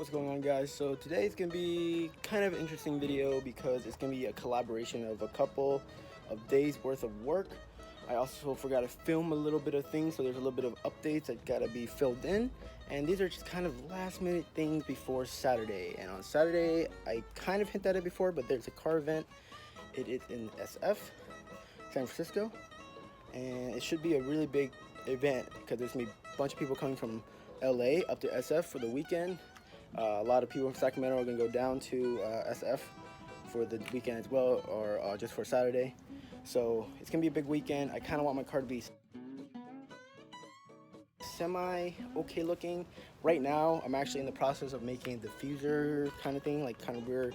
What's going on, guys? So today is gonna be kind of an interesting video because it's gonna be a collaboration of a couple of days worth of work. I also forgot to film a little bit of things, so there's a little bit of updates that gotta be filled in, and these are just kind of last minute things before Saturday. And on Saturday, I kind of hinted at it before, but there's a car event. It is in SF, San Francisco, and it should be a really big event because there's gonna be a bunch of people coming from LA up to SF for the weekend. A lot of people from Sacramento are going to go down to SF for the weekend as well, or just for Saturday. So it's going to be a big weekend. I kind of want my car to be semi-okay looking. Right now, I'm actually in the process of making a diffuser kind of thing, like kind of rear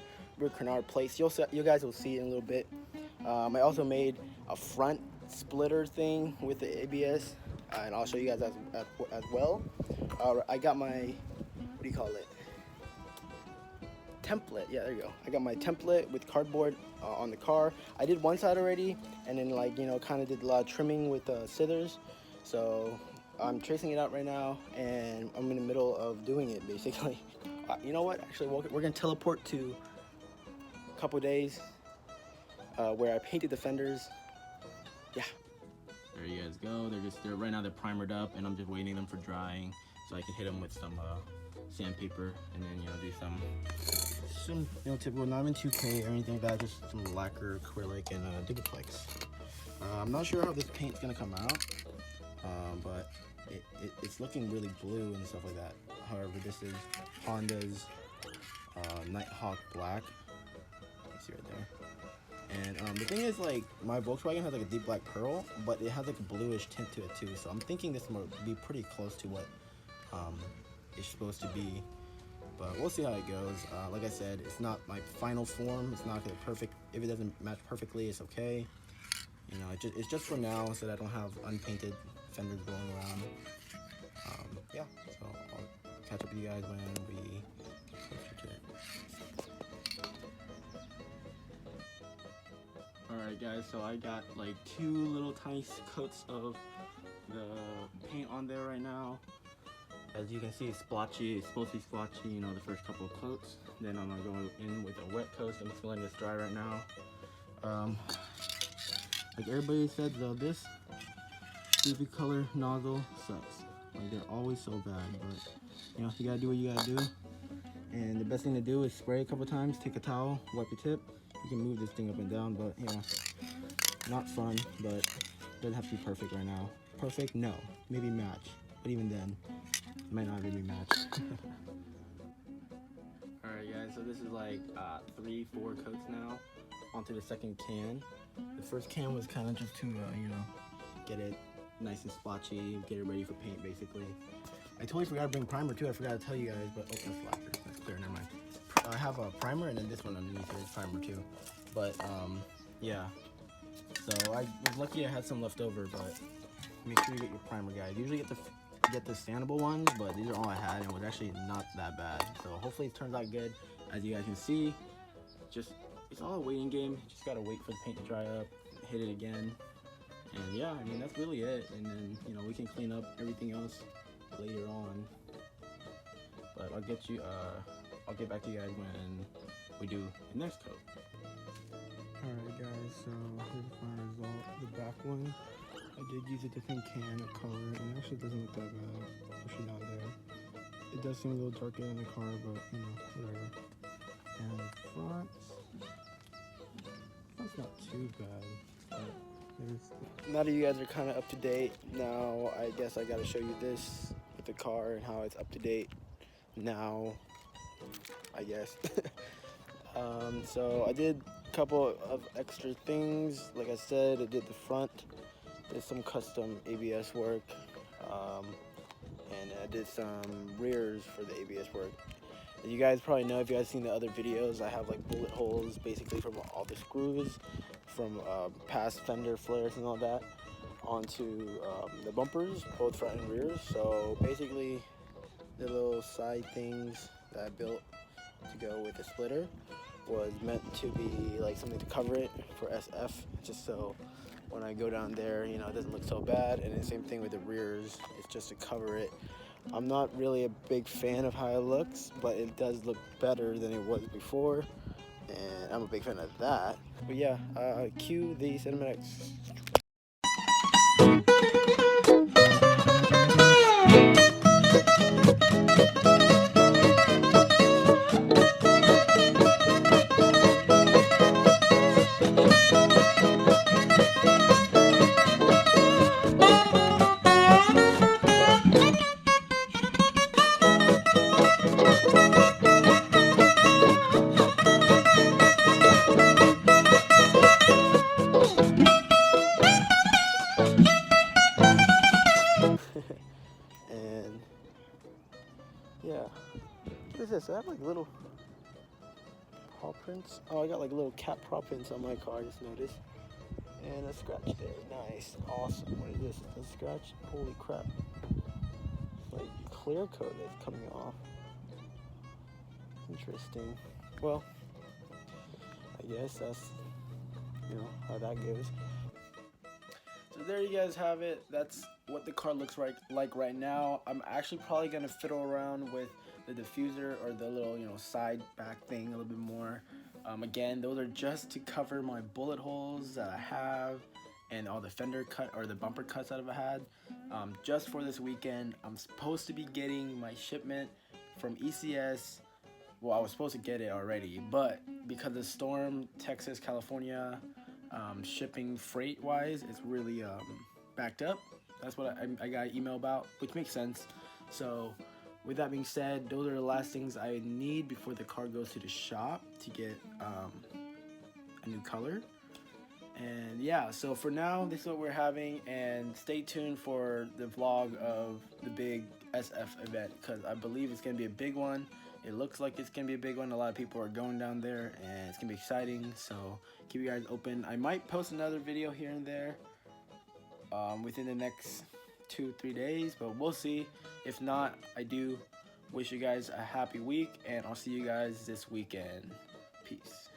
canard plates. You guys will see it in a little bit. I also made a front splitter thing with the ABS, and I'll show you guys as well. I got my, what do you call it? Template. Yeah, there you go. I got my template with cardboard on the car. I did one side already, and then kind of did a lot of trimming with scissors. So I'm tracing it out right now, and I'm in the middle of doing it basically. You know what? Actually, we're gonna teleport to a couple days where I painted the fenders. Yeah. There you guys go. They're right now they're primered up, and I'm just waiting them for drying so I can hit them with some sandpaper, and then do some typical, not even 2K or anything like that, just some lacquer, acrylic, and Digiplex. I'm not sure how this paint's gonna come out, but it's looking really blue and stuff like that. However, this is Honda's Nighthawk Black. You see right there. And the thing is, like, my Volkswagen has like a deep black pearl, but it has like a bluish tint to it too. So I'm thinking this will be pretty close to what it's supposed to be. But we'll see how it goes. Like I said, it's not my final form. It's not gonna be perfect. If it doesn't match perfectly, it's okay. It's just for now, so that I don't have unpainted fenders going around. Yeah, so I'll catch up with you guys when we get closer to it. Alright guys, so I got like 2 little tiny coats of the paint on there right now. As you can see, it's splotchy. It's supposed to be splotchy, the first couple of coats. Then I'm gonna go in with a wet coat. I'm just letting this dry right now. Like everybody said though, this goofy color nozzle sucks. Like, they're always so bad, but you gotta do what you gotta do. And the best thing to do is spray a couple times, take a towel, wipe your tip. You can move this thing up and down, but not fun, but it doesn't have to be perfect right now. Perfect? No. Maybe match. But even then, it might not really match. Alright guys, so this is like 3-4 coats now onto the second can. The first can was kind of just to, get it nice and splotchy, get it ready for paint basically. I totally forgot to bring primer too. I forgot to tell you guys, but that's lacquer. That's clear, never mind. I have a primer, and then this one underneath here is primer too. But yeah. So I was lucky I had some left over, but make sure you get your primer, guys. Usually get the sandable ones, but these are all I had, and it was actually not that bad. So hopefully it turns out good. As you guys can see, it's all a waiting game. You just gotta wait for the paint to dry up, hit it again, and yeah, I mean that's really it. And then we can clean up everything else later on. But I'll get back to you guys when we do the next coat. Alright guys, so here's the final result. The back one, I did use a different can of color, and it actually doesn't look that bad, especially down there. It does seem a little darker in the car, but whatever. And the front, that's not too bad. But now that you guys are kind of up to date, now I guess I gotta show you this with the car and how it's up to date now, I guess. So I did a couple of extra things. Like I said, I did the front, did some custom ABS work, and I did some rears for the ABS work. As you guys probably know, if you guys seen the other videos, I have like bullet holes basically from all the screws from past fender flares and all that onto the bumpers, both front and rear. So basically the little side things that I built to go with the splitter was meant to be like something to cover it for SF, just so when I go down there, it doesn't look so bad. And the same thing with the rears, it's just to cover it I'm not really a big fan of how it looks, but it does look better than it was before, and I'm a big fan of that. But yeah, cue the cinematics. And yeah, what is this? I have like little paw prints. Oh, I got like little cat paw prints on my car, I just noticed. And a scratch there. Nice. Awesome. What is this? A scratch? Holy crap. Like clear coat that's coming off. Interesting. Well, I guess that's, how that goes. So there you guys have it. That's what the car looks like right now. I'm actually probably gonna fiddle around with the diffuser or the little side back thing a little bit more. Again, those are just to cover my bullet holes that I have and all the fender cut or the bumper cuts that I've had. Just for this weekend, I'm supposed to be getting my shipment from ECS. Well, I was supposed to get it already, but because of the storm, Texas, California, shipping freight wise, it's really backed up. That's what I got an email about, which makes sense. So with that being said, those are the last things I need before the car goes to the shop to get a new color. And yeah, so for now, this is what we're having, and stay tuned for the vlog of the big SF event, because I believe it's going to be a big one. It looks like it's going to be a big one. A lot of people are going down there, and it's going to be exciting, so keep you guys open. I might post another video here and there within the next 2-3 days, but we'll see. If not, I do wish you guys a happy week, and I'll see you guys this weekend. Peace.